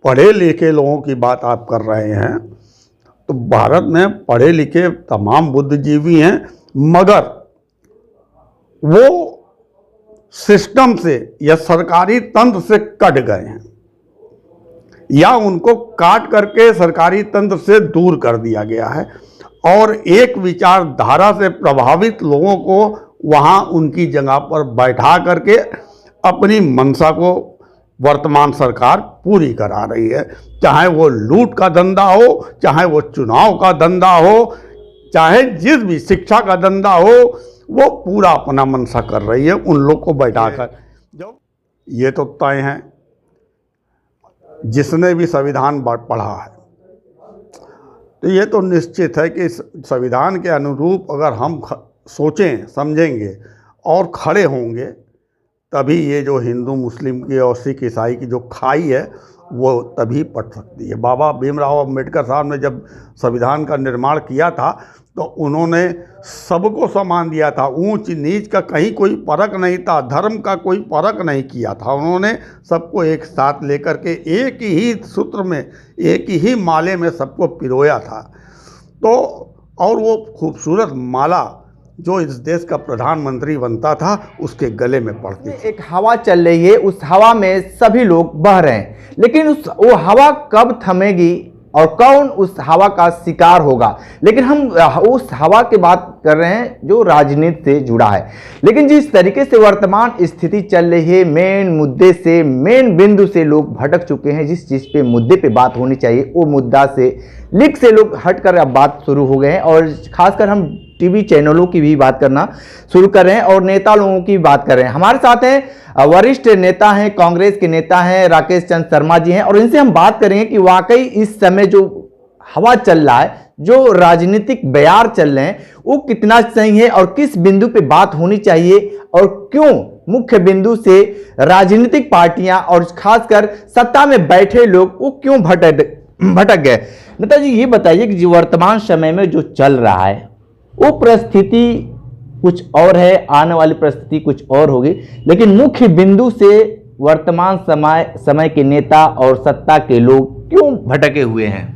पढ़े लिखे लोगों की बात आप कर रहे हैं, तो भारत में पढ़े लिखे तमाम बुद्धिजीवी हैं, मगर वो सिस्टम से या सरकारी तंत्र से कट गए हैं, या उनको काट करके सरकारी तंत्र से दूर कर दिया गया है, और एक विचारधारा से प्रभावित लोगों को वहाँ उनकी जगह पर बैठा करके अपनी मंशा को वर्तमान सरकार पूरी करा रही है। चाहे वो लूट का धंधा हो, चाहे वो चुनाव का धंधा हो, चाहे जिस भी शिक्षा का धंधा हो, वो पूरा अपना मंशा कर रही है उन लोग को बैठाकर। जो ये तो तय है, जिसने भी संविधान पढ़ा है तो ये तो निश्चित है कि संविधान के अनुरूप अगर हम सोचें समझेंगे और खड़े होंगे, तभी ये जो हिंदू मुस्लिम की और सिख ईसाई की जो खाई है वो तभी पट सकती है। बाबा भीमराव अम्बेडकर साहब ने जब संविधान का निर्माण किया था तो उन्होंने सबको समान दिया था, ऊंच नीच का कहीं कोई फर्क नहीं था, धर्म का कोई फर्क नहीं किया था। उन्होंने सबको एक साथ लेकर के एक ही सूत्र में, एक ही माले में सबको पिरोया था। तो और वो खूबसूरत माला जो इस देश का प्रधानमंत्री बनता था उसके गले में पड़ती थी। एक हवा चल रही है, उस हवा में सभी लोग बह रहे हैं, लेकिन वो हवा कब थमेगी और कौन उस हवा का शिकार होगा। लेकिन हम उस हवा की बात कर रहे हैं जो राजनीति से जुड़ा है। लेकिन जिस तरीके से वर्तमान स्थिति चल रही है, मेन मुद्दे से, मेन बिंदु से लोग भटक चुके हैं। जिस चीज़ पे मुद्दे पे बात होनी चाहिए वो मुद्दा से लीक से लोग हटकर अब बात शुरू हो गए हैं, और खासकर हम टीवी चैनलों की भी बात करना शुरू कर रहे हैं और नेता लोगों की बात कर रहे हैं। हमारे साथ हैं वरिष्ठ नेता हैं, कांग्रेस के नेता हैं राकेश चंद शर्मा जी हैं, और इनसे हम बात करेंगे कि वाकई इस समय जो हवा चल रहा है, जो राजनीतिक बयार चल रहे हैं, वो कितना सही है और किस बिंदु पे बात होनी चाहिए, और क्यों मुख्य बिंदु से राजनीतिक पार्टियां और खासकर सत्ता में बैठे लोग वो क्यों भटक गए। नेताजी ये बताइए कि जो वर्तमान समय में जो चल रहा है वो परिस्थिति कुछ और है, आने वाली परिस्थिति कुछ और होगी, लेकिन मुख्य बिंदु से वर्तमान समय के नेता और सत्ता के लोग क्यों भटके हुए हैं।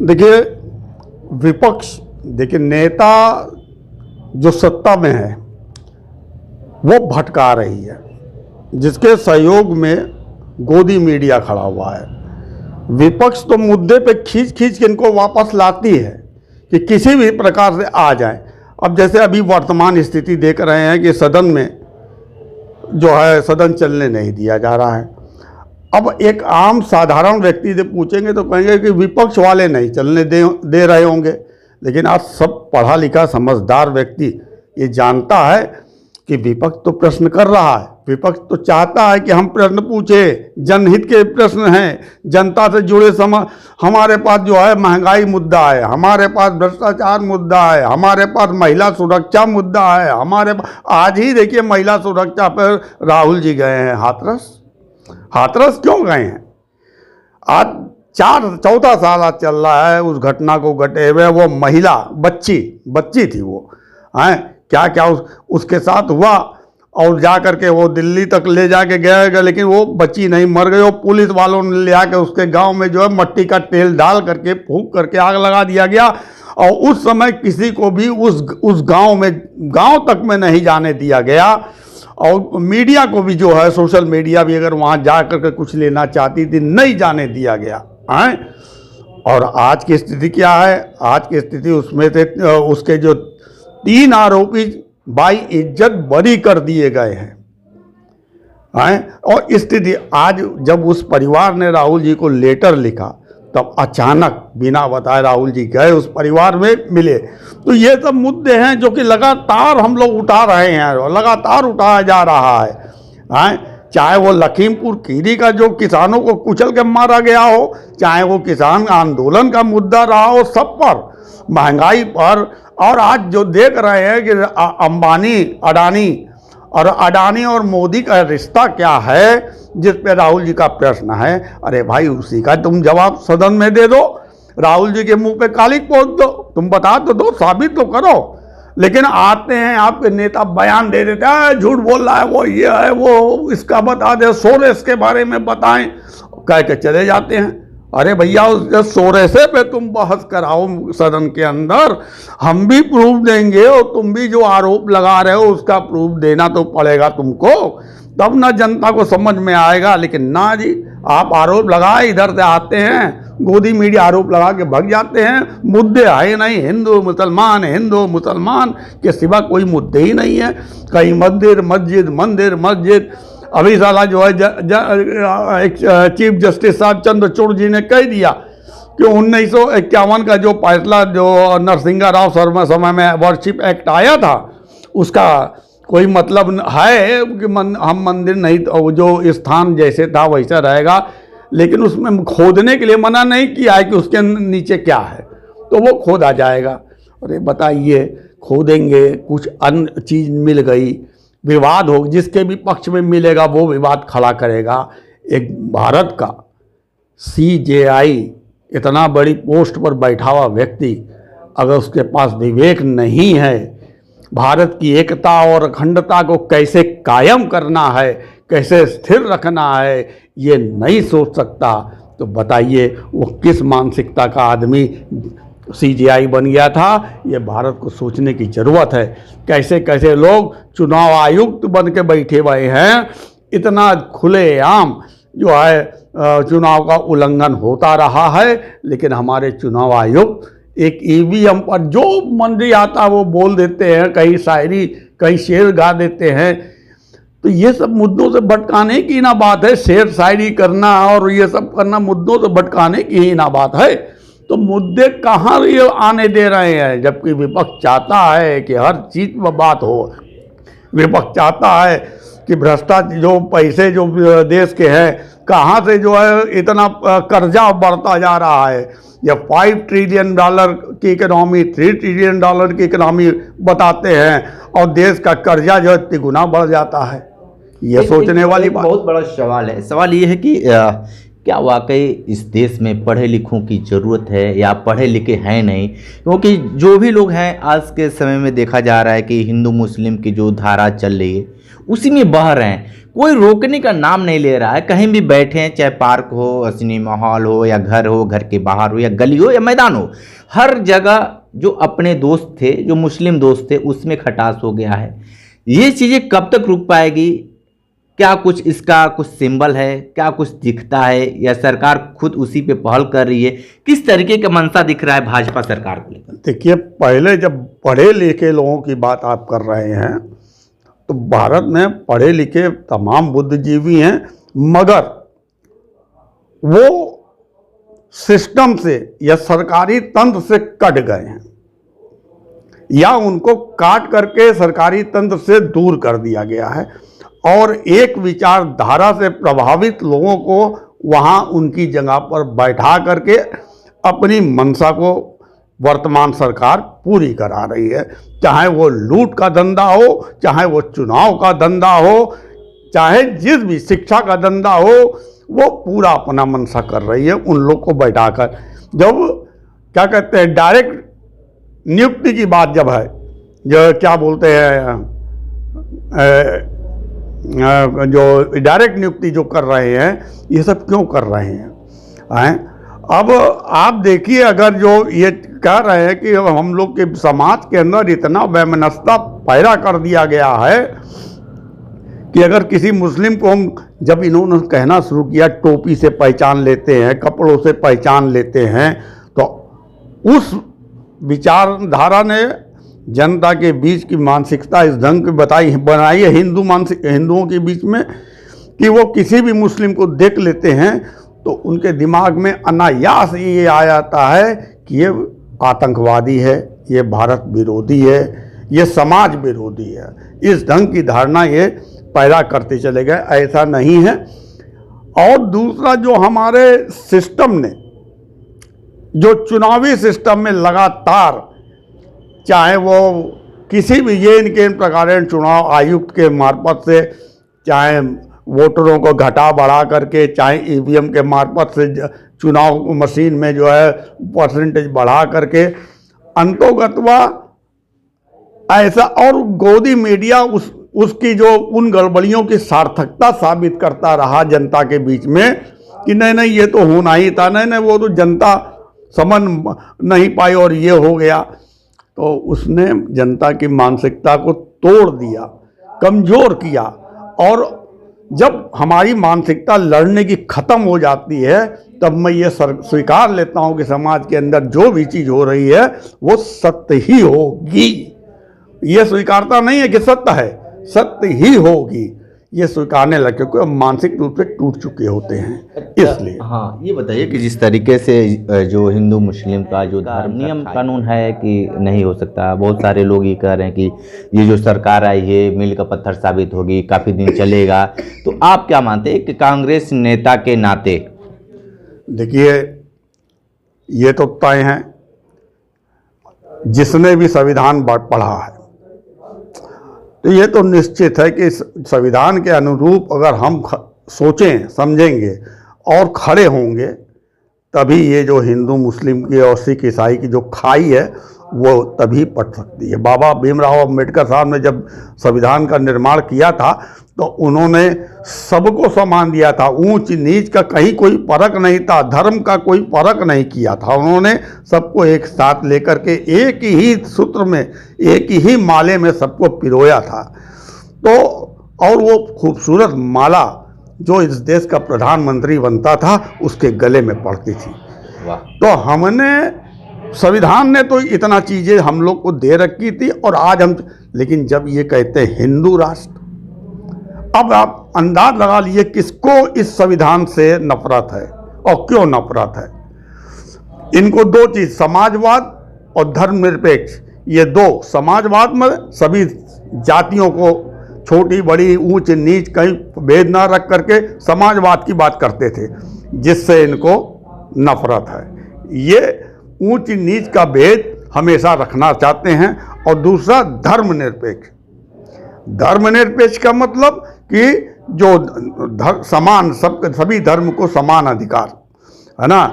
देखिए विपक्ष, देखिए नेता जो सत्ता में है वो भटका रही है, जिसके सहयोग में गोदी मीडिया खड़ा हुआ है। विपक्ष तो मुद्दे पे खींच के इनको वापस लाती है कि किसी भी प्रकार से आ जाए। अब जैसे अभी वर्तमान स्थिति देख रहे हैं कि सदन में जो है सदन चलने नहीं दिया जा रहा है। अब एक आम साधारण व्यक्ति से पूछेंगे तो कहेंगे कि विपक्ष वाले नहीं चलने दे रहे होंगे, लेकिन आज सब पढ़ा लिखा समझदार व्यक्ति ये जानता है कि विपक्ष तो प्रश्न कर रहा है, विपक्ष तो चाहता है कि हम प्रश्न पूछे, जनहित के प्रश्न हैं, जनता से जुड़े हमारे पास जो है महंगाई मुद्दा है, हमारे पास भ्रष्टाचार मुद्दा है, हमारे पास महिला सुरक्षा मुद्दा है, हमारे आज ही देखिए महिला सुरक्षा पर राहुल जी गए हैं हाथरस क्यों गए हैं? आज चौथा साल आज चल रहा है उस घटना को घटे हुए। वो महिला बच्ची थी, वो हैं क्या उसके साथ हुआ, और जा करके वो दिल्ली तक ले जाके गए, लेकिन वो बच्ची नहीं मर गई। वो पुलिस वालों ने ले आके उसके गांव में जो है मट्टी का तेल डाल करके फूंक करके आग लगा दिया गया, और उस समय किसी को भी उस गांव तक में नहीं जाने दिया गया। और मीडिया को भी जो है, सोशल मीडिया भी अगर वहाँ जा करके कुछ लेना चाहती थी, नहीं जाने दिया गया है। और आज की स्थिति क्या है? आज की स्थिति उसमें से उसके जो 3 आरोपी बाई इज्जत बरी कर दिए गए हैं। और स्थिति आज जब उस परिवार ने राहुल जी को लेटर लिखा, तब अचानक बिना बताए राहुल जी गए उस परिवार में मिले। तो ये सब मुद्दे हैं जो कि लगातार हम लोग उठा रहे हैं, लगातार उठाया जा रहा है। चाहे वो लखीमपुर खीरी का जो किसानों को कुचल के मारा गया हो, चाहे वो किसान आंदोलन का मुद्दा रहा हो, सब पर, महंगाई पर। और आज जो देख रहे हैं कि अडानी और मोदी का रिश्ता क्या है, जिस पे राहुल जी का प्रश्न है, अरे भाई उसी का तुम जवाब सदन में दे दो, राहुल जी के मुंह पे कालिक पोत दो, तुम बता तो दो, साबित तो करो। लेकिन आते हैं आपके नेता बयान दे देते हैं, झूठ बोल रहा है, वो ये है, वो इसका बता दे, सोरेस के बारे में बताएं। कह के चले जाते हैं। अरे भैया उस सोरेसे पे तुम बहस कराओ सदन के अंदर, हम भी प्रूफ देंगे और तुम भी जो आरोप लगा रहे हो उसका प्रूफ देना तो पड़ेगा तुमको, तब ना जनता को समझ में आएगा। लेकिन ना जी, आप आरोप लगाए इधर से आते हैं, गोदी मीडिया आरोप लगा के भग जाते हैं। मुद्दे है नहीं, हिंदू मुसलमान के सिवा कोई मुद्दे ही नहीं है। कहीं मंदिर मस्जिद। अभी साला जो है एक चीफ जस्टिस साहब चंद्रचूड़ जी ने कह दिया कि 1951 का जो फैसला जो नरसिंहा राव शर्मा समय में वर्शिप एक्ट आया था, उसका कोई मतलब है कि हम मंदिर नहीं, जो स्थान जैसे था वैसा रहेगा, लेकिन उसमें खोदने के लिए मना नहीं किया है कि उसके नीचे क्या है, तो वो खोदा जाएगा। अरे बताइए, खोदेंगे, कुछ अन्य चीज़ मिल गई, विवाद हो, जिसके भी पक्ष में मिलेगा वो विवाद खड़ा करेगा। एक भारत का CJI इतना बड़ी पोस्ट पर बैठा हुआ व्यक्ति, अगर उसके पास विवेक नहीं है, भारत की एकता और अखंडता को कैसे कायम करना है, कैसे स्थिर रखना है, ये नहीं सोच सकता, तो बताइए वो किस मानसिकता का आदमी CJI बन गया था। ये भारत को सोचने की ज़रूरत है। कैसे कैसे लोग चुनाव आयुक्त बन के बैठे हुए हैं, इतना खुलेआम जो है चुनाव का उल्लंघन होता रहा है, लेकिन हमारे चुनाव आयुक्त एक EVM पर जो मंत्री आता है वो बोल देते हैं, कहीं शायरी कहीं शेर गा देते हैं। तो ये सब मुद्दों से भटकाने की ना बात है। शेर शायरी करना और ये सब करना मुद्दों से भटकाने की ही ना बात है। तो मुद्दे कहाँ ये आने दे रहे हैं, जबकि विपक्ष चाहता है कि हर चीज़ में बात हो। विपक्ष चाहता है कि भ्रष्टाचार, जो पैसे जो देश के हैं, कहाँ से जो है इतना कर्जा बढ़ता जा रहा है। या $5 ट्रिलियन की इकोनॉमी, $3 ट्रिलियन की इकोनॉमी बताते हैं, और देश का कर्जा जो है तिगुना बढ़ जाता है। ये सोचने वाली बात। बहुत बड़ा सवाल है। सवाल ये है कि क्या वाकई इस देश में पढ़े लिखों की ज़रूरत है या पढ़े लिखे हैं नहीं? क्योंकि जो भी लोग हैं आज के समय में देखा जा रहा है कि हिंदू मुस्लिम की जो धारा चल रही है उसी में बह रहे हैं, कोई रोकने का नाम नहीं ले रहा है। कहीं भी बैठे हैं, चाहे पार्क हो, सिनेमा हॉल हो, या घर हो, घर के बाहर हो, या गली हो, या मैदान हो, हर जगह जो अपने दोस्त थे, जो मुस्लिम दोस्त थे, उसमें खटास हो गया है। ये चीज़ें कब तक रुक पाएगी? क्या कुछ इसका कुछ सिंबल है? क्या कुछ दिखता है, या सरकार खुद उसी पे पहल कर रही है? किस तरीके का मंशा दिख रहा है भाजपा सरकार को लेकर? देखिए, पहले जब पढ़े लिखे लोगों की बात आप कर रहे हैं, तो भारत में पढ़े लिखे तमाम बुद्धिजीवी हैं, मगर वो सिस्टम से या सरकारी तंत्र से कट गए हैं, या उनको काट करके सरकारी तंत्र से दूर कर दिया गया है, और एक विचारधारा से प्रभावित लोगों को वहाँ उनकी जगह पर बैठा करके अपनी मंशा को वर्तमान सरकार पूरी करा रही है। चाहे वो लूट का धंधा हो, चाहे वो चुनाव का धंधा हो, चाहे जिस भी शिक्षा का धंधा हो, वो पूरा अपना मंशा कर रही है उन लोग को बैठाकर। जब क्या कहते हैं, डायरेक्ट नियुक्ति की बात जब है, जो क्या बोलते हैं, जो डायरेक्ट नियुक्ति जो कर रहे हैं, ये सब क्यों कर रहे हैं? अब आप देखिए, अगर जो ये कह रहे हैं कि हम लोग के समाज के अंदर इतना वैमनस्यता पैदा कर दिया गया है कि अगर किसी मुस्लिम को हम, जब इन्होंने कहना शुरू किया टोपी से पहचान लेते हैं, कपड़ों से पहचान लेते हैं, तो उस विचारधारा ने जनता के बीच की मानसिकता इस ढंग की बनाई है हिंदुओं के बीच में, कि वो किसी भी मुस्लिम को देख लेते हैं तो उनके दिमाग में अनायास ये आ जाता है कि ये आतंकवादी है, ये भारत विरोधी है, ये समाज विरोधी है। इस ढंग की धारणा ये पैदा करते चले गए। ऐसा नहीं है। और दूसरा, जो हमारे सिस्टम ने, जो चुनावी सिस्टम में लगातार, चाहे वो किसी भी ये इनके प्रकार चुनाव आयुक्त के मार्फत से, चाहे वोटरों को घटा बढ़ा करके, चाहे EVM के मार्फत से चुनाव मशीन में जो है परसेंटेज बढ़ा करके, अंतोगतवा ऐसा, और गोदी मीडिया उसकी जो उन गड़बड़ियों की सार्थकता साबित करता रहा जनता के बीच में कि नहीं नहीं ये तो होना ही था, नहीं नहीं वो तो जनता समझ नहीं पाई और ये हो गया। तो उसने जनता की मानसिकता को तोड़ दिया, कमज़ोर किया। और जब हमारी मानसिकता लड़ने की ख़त्म हो जाती है तब मैं ये स्वीकार लेता हूँ कि समाज के अंदर जो भी चीज़ हो रही है वो सत्य ही होगी। ये स्वीकारता नहीं है कि सत्य है, सत्य ही होगी, ये स्वीकारने लगे, क्योंकि हम मानसिक रूप से टूट चुके होते हैं। इसलिए हाँ, ये बताइए कि जिस तरीके से जो हिंदू मुस्लिम का जो धर्म नियम कानून है कि नहीं हो सकता, बहुत सारे लोग ये कह रहे हैं कि ये जो सरकार आई है मील का पत्थर साबित होगी, काफ़ी दिन चलेगा, तो आप क्या मानते हैं कि कांग्रेस नेता के नाते? देखिए, ये तो तय है, जिसने भी संविधान पढ़ा है तो ये तो निश्चित है कि संविधान के अनुरूप अगर हम सोचें समझेंगे और खड़े होंगे तभी ये जो हिंदू मुस्लिम की और सिख ईसाई की जो खाई है वो तभी पट सकती है। बाबा भीमराव अम्बेडकर साहब ने जब संविधान का निर्माण किया था तो उन्होंने सबको सम्मान दिया था, ऊंच नीच का कहीं कोई फर्क नहीं था, धर्म का कोई फर्क नहीं किया था। उन्होंने सबको एक साथ लेकर के एक ही सूत्र में, एक ही माले में सबको पिरोया था। तो और वो खूबसूरत माला जो इस देश का प्रधानमंत्री बनता था उसके गले में पड़ती थी। तो हमने, संविधान ने तो इतना चीज़ें हम लोग को दे रखी थी और आज हम, लेकिन जब ये कहते हैं हिंदू राष्ट्र, अब आप अंदाज लगा लीजिए किसको इस संविधान से नफरत है और क्यों नफरत है। इनको दो चीज, समाजवाद और धर्मनिरपेक्ष, ये दो, समाजवाद में सभी जातियों को छोटी बड़ी ऊंच नीच कहीं भेद ना रख करके समाजवाद की बात करते थे, जिससे इनको नफरत है। ये ऊंच नीच का भेद हमेशा रखना चाहते हैं। और दूसरा धर्मनिरपेक्ष, धर्मनिरपेक्ष का मतलब कि जो समान, सभी धर्म को समान अधिकार है ना।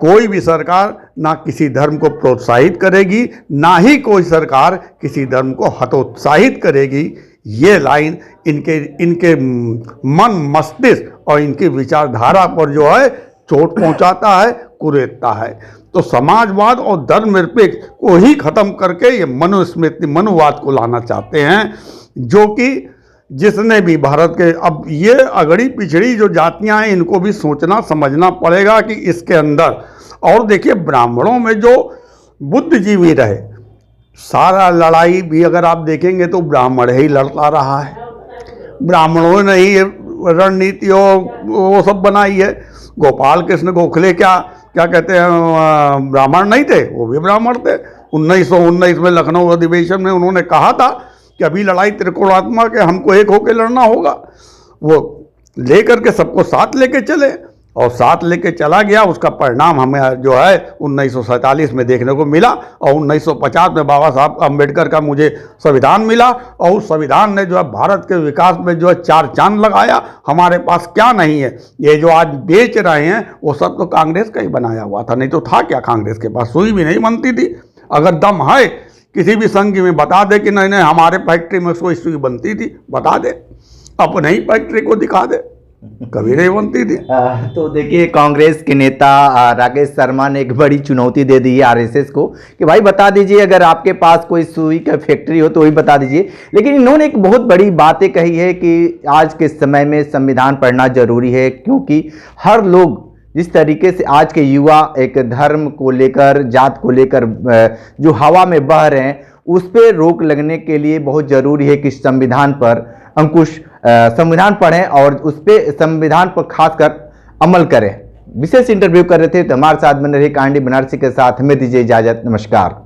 कोई भी सरकार ना किसी धर्म को प्रोत्साहित करेगी, ना ही कोई सरकार किसी धर्म को हतोत्साहित करेगी। ये लाइन इनके मन मस्तिष्क और इनकी विचारधारा पर जो है चोट पहुंचाता है, कुरेदता है। तो समाजवाद और धर्मनिरपेक्ष को ही खत्म करके ये मनुस्मृति, मनुवाद को लाना चाहते हैं, जो कि जिसने भी भारत के, अब ये अगड़ी पिछड़ी जो जातियां हैं इनको भी सोचना समझना पड़ेगा कि इसके अंदर, और देखिए ब्राह्मणों में जो बुद्धिजीवी रहे, सारा लड़ाई भी अगर आप देखेंगे तो ब्राह्मण ही लड़ता रहा है। ब्राह्मणों ने ही रणनीति वो सब बनाई है। गोपाल कृष्ण गोखले क्या कहते हैं, ब्राह्मण नहीं थे, वो भी ब्राह्मण थे। 1919 में लखनऊ अधिवेशन में उन्होंने कहा था कि अभी लड़ाई त्रिकोणात्मक है, हमको एक होकर लड़ना होगा। वो लेकर के सबको साथ लेके चले और साथ लेके चला गया। उसका परिणाम हमें जो है 1947 में देखने को मिला और 1950 में बाबा साहब अम्बेडकर का मुझे संविधान मिला। और उस संविधान ने जो है भारत के विकास में जो है 4 चांद लगाया। हमारे पास क्या नहीं है, ये जो आज बेच रहे हैं वो सब तो कांग्रेस का ही बनाया हुआ था, नहीं तो था क्या कांग्रेस के पास? सुई भी नहीं बनती थी। अगर दम है किसी भी संघ में बता दे कि नहीं नहीं हमारे फैक्ट्री में सुई बनती थी, बता दे, अपने ही फैक्ट्री को दिखा दे, कभी नहीं बनती थी। तो देखिए, कांग्रेस के नेता राकेश शर्मा ने एक बड़ी चुनौती दे दी है आरएसएस को कि भाई बता दीजिए अगर आपके पास कोई सुई का फैक्ट्री हो तो वही बता दीजिए। लेकिन इन्होंने एक बहुत बड़ी बातें कही है कि आज के समय में संविधान पढ़ना जरूरी है, क्योंकि हर लोग जिस तरीके से आज के युवा एक धर्म को लेकर, जात को लेकर जो हवा में बह रहे हैं, उस पर रोक लगने के लिए बहुत ज़रूरी है कि संविधान पर अंकुश, संविधान पढ़ें और उस पर, संविधान पर खासकर अमल करें। विशेष इंटरव्यू कर रहे थे तो हमारे साथ बने रहे कांडी बनारसी के साथ। हमें दीजिए इजाज़त, नमस्कार।